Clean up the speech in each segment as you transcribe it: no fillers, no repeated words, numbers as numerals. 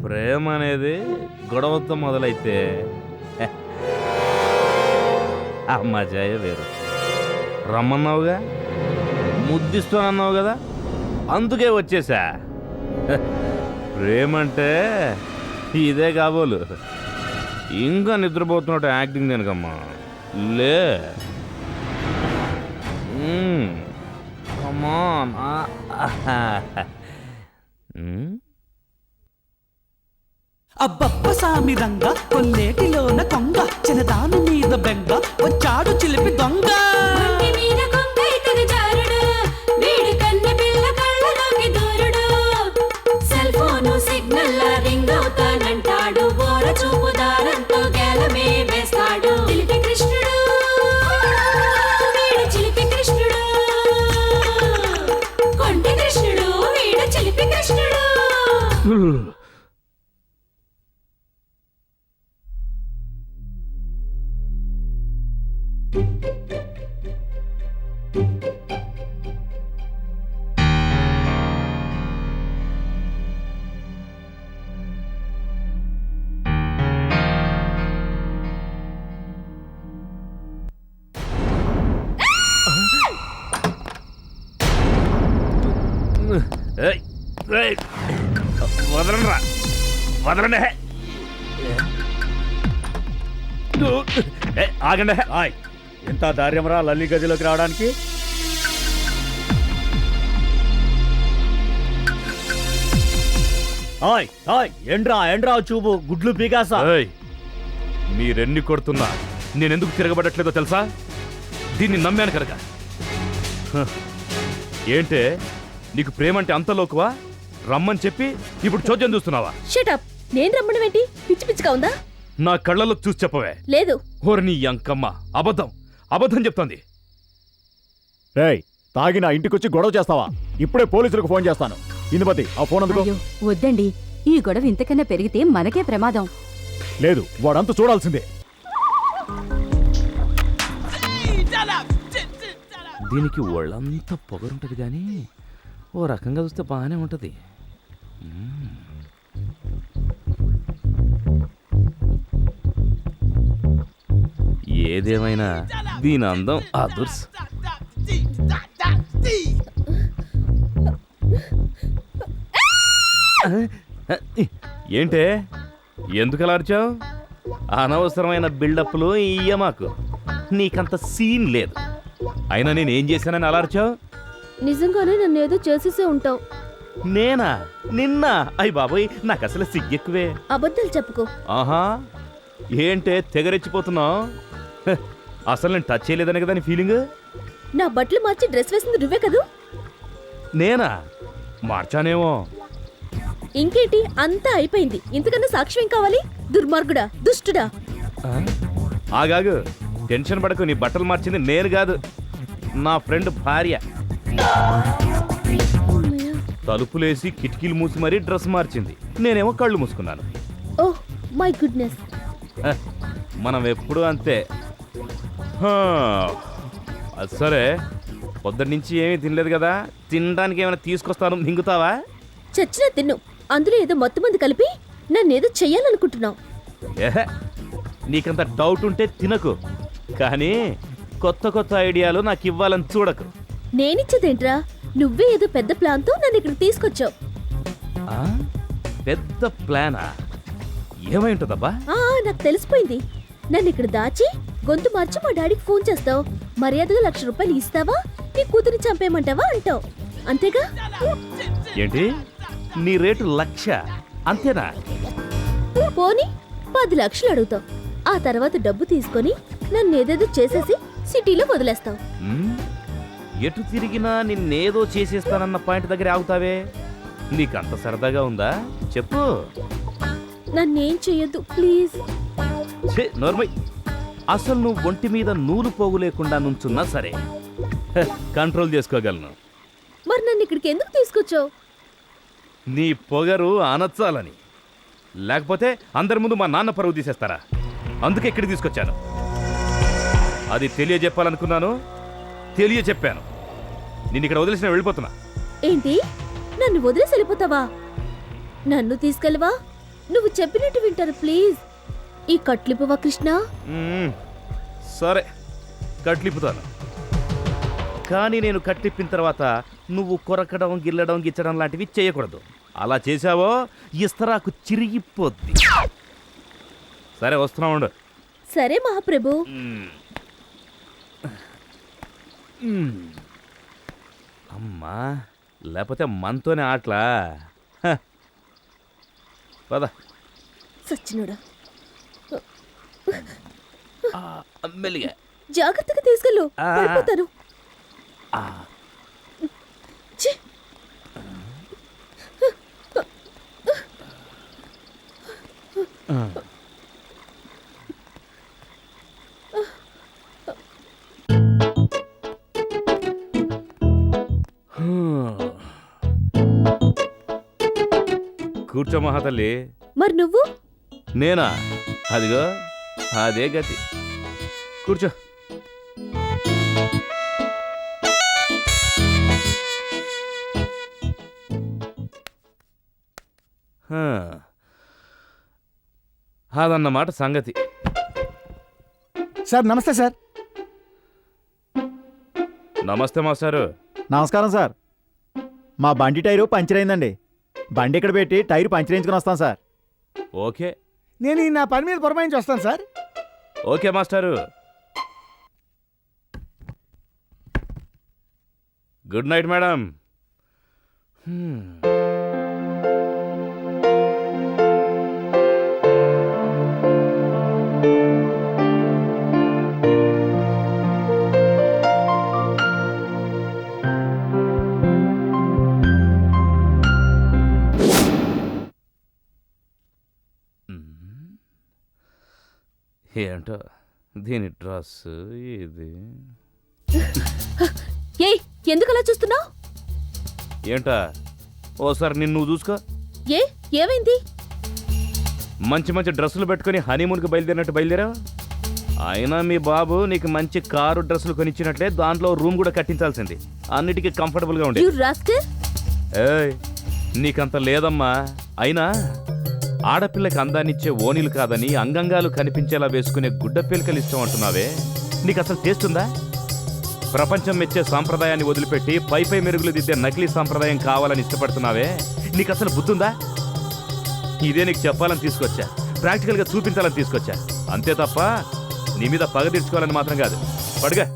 ప్రేమ అనేది గొడవతో మొదలైతే ఆ మజాయే వేరు. రమ్మన్నావుగా, ముద్దిస్తానన్నావు కదా, అందుకే వచ్చేసా. ప్రేమంటే ఇదే కాబోలు. ఇంకా నిద్రపోతున్నట్టు యాక్టింగ్ దేనికమ్మా? లే కమాన్. అబ్బబ్బ సామి రంగ కొల్లేటిలోన కొంగ చిన్నదాని మీద బెంగ వచ్చాడు చిలిపి దొంగ. సిగ్నల్ రింగ్ అవుతానంటాడు, బోర చూపు దారంతో గేలమే వేస్తాడు. చిలిపి కృష్ణుడు, వీడు చిలిపి కృష్ణుడు, కొంటి కృష్ణుడు, వీడు చిలిపి కృష్ణుడు. వదలండ్రా, వదలండి. ఆగండి. ఎంత ధైర్యంరా లల్లి గదిలోకి రావడానికి? ఎండ్రా చూపు గుడ్లు పీకాసా. మీరెన్ని కొడుతున్నా నేనెందుకు తిరగబడట్లేదో తెలుసా? దీన్ని నమ్మాను కనుక. ఏంటే నీకు ప్రేమంటే అంత లోకువా? రమ్మని చెప్పి ఇప్పుడు చోద్యం చూస్తున్నావా? షటప్. నేను రమ్మడమేంటి? పిచ్చి పిచ్చిగా ఉందా? నా కళ్ళలో చూసి చెప్పవే. లేదు. ఓరి నీ అంకమ్మ, అబద్ధం అబద్ధం చెప్తోంది. రేయ్, తాగి నా ఇంటికొచ్చి గొడవ చేస్తావా? ఇప్పుడే పోలీసులకు ఫోన్ చేస్తాను. ఇందుమతి, ఆ ఫోన్ అందుకో. వద్దండి, ఈ గొడవ ఇంతకన్నా పెరిగితే మనకే ప్రమాదం. లేదు, వాడంతా చూడాల్సిందే. దీనికి ఒళ్ళంతా పొగరుంటది కానీ ఓ రకంగా చూస్తే బాగానే ఉంటది. ఏదేమైనా దీని అందం అదుర్స్. ఏంటే ఎందుకు అలా అరిచావు? అనవసరమైన బిల్డప్లు ఇయ్య మాకు. నీకంత సీన్ లేదు. అయినా నేనేం చేశానని అలా అరిచావు? నిజంగానే నన్ను ఏదో చేసేసే ఉంటావు. నేనా? నిన్న? అయ్య బాబోయ్, నాకు అసలు సిగ్గెక్కువే. అబద్ధాలు చెప్పుకో. ఆహా, ఏంటే తెగరెచ్చిపోతున్నావు? అసలు నేను టచ్ చేయలేదని కదా నీ ఫీలింగ్? నా బట్టలు మార్చి డ్రెస్ వేసింది నువ్వే కదూ? నేనా? మార్చానేమో. ఇంకేంటి, అంతా అయిపోయింది. ఇంతకన్నా సాక్ష్యం కావాలి? దుర్మార్గుడా, దుష్టుడా. ఆగాగు, టెన్షన్ పడకు. నీ బట్టలు మార్చింది నేను కాదు, నా ఫ్రెండ్ భార్య. తలుపులేసి కిటికీలు మూసి మరీ డ్రెస్ మార్చింది. నేనేమో కళ్ళు మూసుకున్నాను. Oh my goodness. మనం ఎప్పుడూ అంతే. సరే, పొద్దున్న నుంచి ఏమీ తినలేదు కదా, తినడానికి ఏమైనా తీసుకొస్తాను, మింగుతావా? చచ్చినా తిన్ను. అందులో ఏదో మొత్తం మంది కలిపి నన్నేదో చెయ్యాలనుకుంటున్నావు. ఏహే, నీకంత డౌట్ ఉంటే తినకు, కానీ కొత్త కొత్త ఐడియాలు నాకు ఇవ్వాలని చూడకు. నేనిచ్చేదేంట్రా? నువ్వే ఏదో పెద్ద ప్లాన్తో నన్ను ఇక్కడ తీసుకొచ్చావు. పెద్ద ప్లానా? ఏమై ఉంటుందబ్బా? నాకు తెలిసిపోయింది. నన్ను ఇక్కడ దాచి గొంతు మార్చి మా డాడీకి ఫోన్ చేస్తావు. మర్యాదగా 1,00,000 రూపాయలు ఇస్తావా, నీ కూతురిని చంపేయమంటావా అంటావు. అంతేగా? ఏంటి, నీ రేటు 1,00,000 అంతేనా? పోనీ 10 లక్షలు అడుగుతావు. ఆ తర్వాత డబ్బు తీసుకొని నన్ను ఏదేదో చేసేసి సిటీలో వదిలేస్తావు. ఎటు తిరిగినా నిన్నేదో చేసేస్తానన్న పాయింట్ దగ్గర ఆగుతావే. నీకంత సరదాగా ఉందా? చెప్పు. నన్నేం చెయ్యొద్దు ప్లీజ్. నోర్మై, అసలు నువ్వు ఒంటి మీద నూలు పోగు లేకుండా నుంచున్నా సరే కంట్రోల్ చేసుకోగలను. మరి నన్ను ఇక్కడికి ఎందుకు తీసుకొచ్చావు? నీ పొగరు ఆనచ్చాలని. లేకపోతే అందరి ముందు మా నాన్న పరువు తీసేస్తారా? అందుకే ఇక్కడికి తీసుకొచ్చాను. అది తెలియజెప్పాలనుకున్నాను, తెలియజెప్పాను. నేను ఇక్కడ వదిలేసిన వెళ్ళిపోతున్నా. ఏంటి, నన్ను వదిలేసి వెళ్ళిపోతావా? నన్ను తీసుకెళ్ళవా? నువ్వు చెప్పినట్టు వింటాను ప్లీజ్. ఈ కట్లిపువా కృష్ణ. సరే కట్లిప్పుతాను, కానీ నేను కట్లిప్పిన తర్వాత నువ్వు కొరకడం గిల్లడం గిచ్చడం లాంటివి చేయకూడదు. అలా చేశావో ఇస్తరాకు చిరిగిపోద్ది. సరే వస్తున్నా ఉండు. సరే మహాప్రభు. అమ్మా, లేకపోతే మనతోనే ఆటలా. పద. సచ్చినోడా. మెల్లిగా. జాగ్రత్తగా తీసుకెళ్ళు, పడిపోతాను. ఛీ! కూర్చో మహాతల్లి. మరి నువ్వు? నేనా? అదిగో అదే గతి. కూర్చో. అదన్నమాట సంగతి. సార్ నమస్తే సార్. నమస్తే మాస్టారు. నమస్కారం సార్. మా బండి టైరు పంచర్ అయిందండి. బండి ఇక్కడ పెట్టి టైరు పంచర్ వేయించుకుని వస్తాను సార్. ఓకే నేను ఈ నా పని మీద పురమాయించి వస్తాను సార్. ఓకే మాస్టారు. Good night madam. ఏంటో దీని డ్రెస్ ఇది. ఏయ్, ఎందుకు అలా చూస్తున్నావు? ఏంటా? ఓసారి నిన్ను నువ్వు చూసుకో. ఏమైంది? మంచి మంచి డ్రెస్సులు పెట్టుకుని హనీమూన్కి బయలుదేరినట్టు బయలుదేరావు. అయినా మీ బాబు నీకు మంచి కారు డ్రెస్సులు కొనిచ్చినట్లే దాంట్లో రూమ్ కూడా కట్టించాల్సింది, అన్నిటికీ కంఫర్టబుల్గా ఉండే. You rascal! ఏయ్, నీకంత లేదమ్మా. అయినా ఆడపిల్లకి అందాన్నిచ్చే ఓనీలు కాదని అంగంగాలు కనిపించేలా వేసుకునే గుడ్డ పిలకలు ఇష్టం అంటున్నావే. నీకు అసలు టేస్ట్ ఉందా? ప్రపంచం మెచ్చే సాంప్రదాయాన్ని వదిలిపెట్టి పై పై మెరుగులు దిద్దే నకిలీ సాంప్రదాయం కావాలని ఇష్టపడుతున్నావే. నీకు అసలు బుద్ధుందా? ఇదే నీకు చెప్పాలని తీసుకొచ్చా, ప్రాక్టికల్గా చూపించాలని తీసుకొచ్చా. అంతే తప్ప నీ మీద పగ తీర్చుకోవాలని మాత్రం కాదు. పడుగా.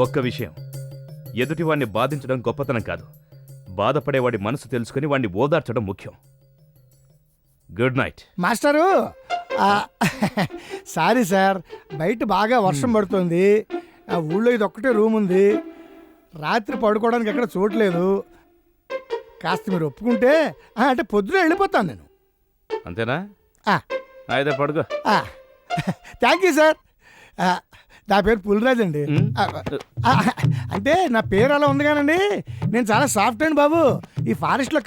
ఒక్క విషయం, ఎదుటివాడిని బాధించడం గొప్పతనం కాదు, బాధపడేవాడి మనసు తెలుసుకుని వాడిని ఓదార్చడం ముఖ్యం. Good night master. Sorry sir, బయట బాగా వర్షం పడుతుంది. ఆ ఊళ్ళో ఇది ఒక్కటే రూమ్ ఉంది. రాత్రి పడుకోవడానికి ఎక్కడ చోట్లేదు. కాస్త మీరు ఒప్పుకుంటే అంటే పొద్దున వెళ్ళిపోతాను నేను. అంతేనా? అయితే పడుకో. Thank you sir. నా పేరు పులిరాజ్ అండి. అంటే నా పేరు అలా ఉంది కానండి, నేను చాలా సాఫ్ట్ అండి బాబు. ఈ ఫారెస్ట్ లో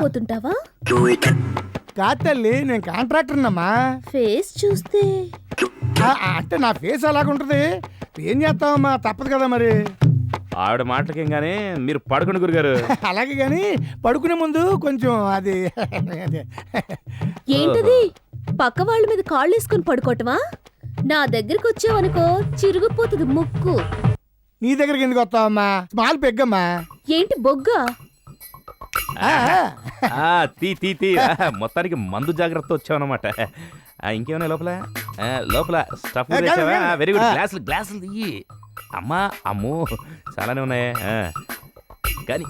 పోతుంటావా? కాదు తల్లి, నేను కాంట్రాక్టర్ అమ్మా. ఫేస్ చూస్తే అంటే నా ఫేస్ అలాగుంటది. ఏం చేస్తావమ్మా, తప్పదు కదా మరి. ఆవిడ మాటలకేం గానీ మీరు పడుకుని గురుగారు. అలాగే గాని పడుకునే ముందు కొంచెం అది ఏంటది? పక్క వాళ్ళ మీద కాళ్ళు వేసుకుని పడుకోవటమా? నా దగ్గరికి వచ్చావనుకో చిరిగిపోతుంది ముక్కు. నీ దగ్గరికి ఎందుకు వస్తావమ్మా? స్మాల్ పెగ్గమ్మా. ఏంటి బొగ్గా? తీ తీ తీ. మొత్తానికి మందు జాగ్రత్త వచ్చావన్నమాట. ఇంకేమైనా లోపల లోపల స్టఫ్ వెరీ గుడ్. గ్లాసులు గ్లాసులు తీయి. అమ్మా అమ్మో చాలానే ఉన్నాయి కానీ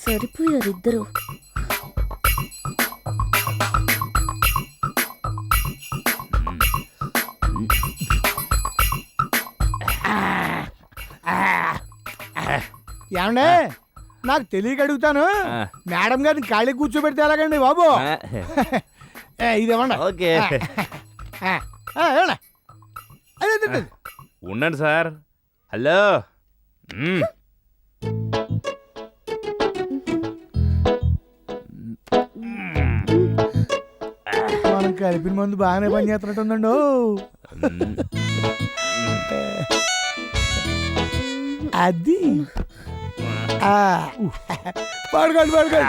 సరిపోయారు ఇద్దరు. ఏమండే, నాకు తెలియక అడుగుతాను, మేడం గారిని ఖాళీ కూర్చోబెడితే ఎలాగండి బాబు? ఇది ఇవ్వండి. ఓకే ఉండండి సార్. హలో. మనం కలిపిన మందు బాగానే పనిచేస్తున్నట్టుందండి. అది పడుకోండి పడుకోండి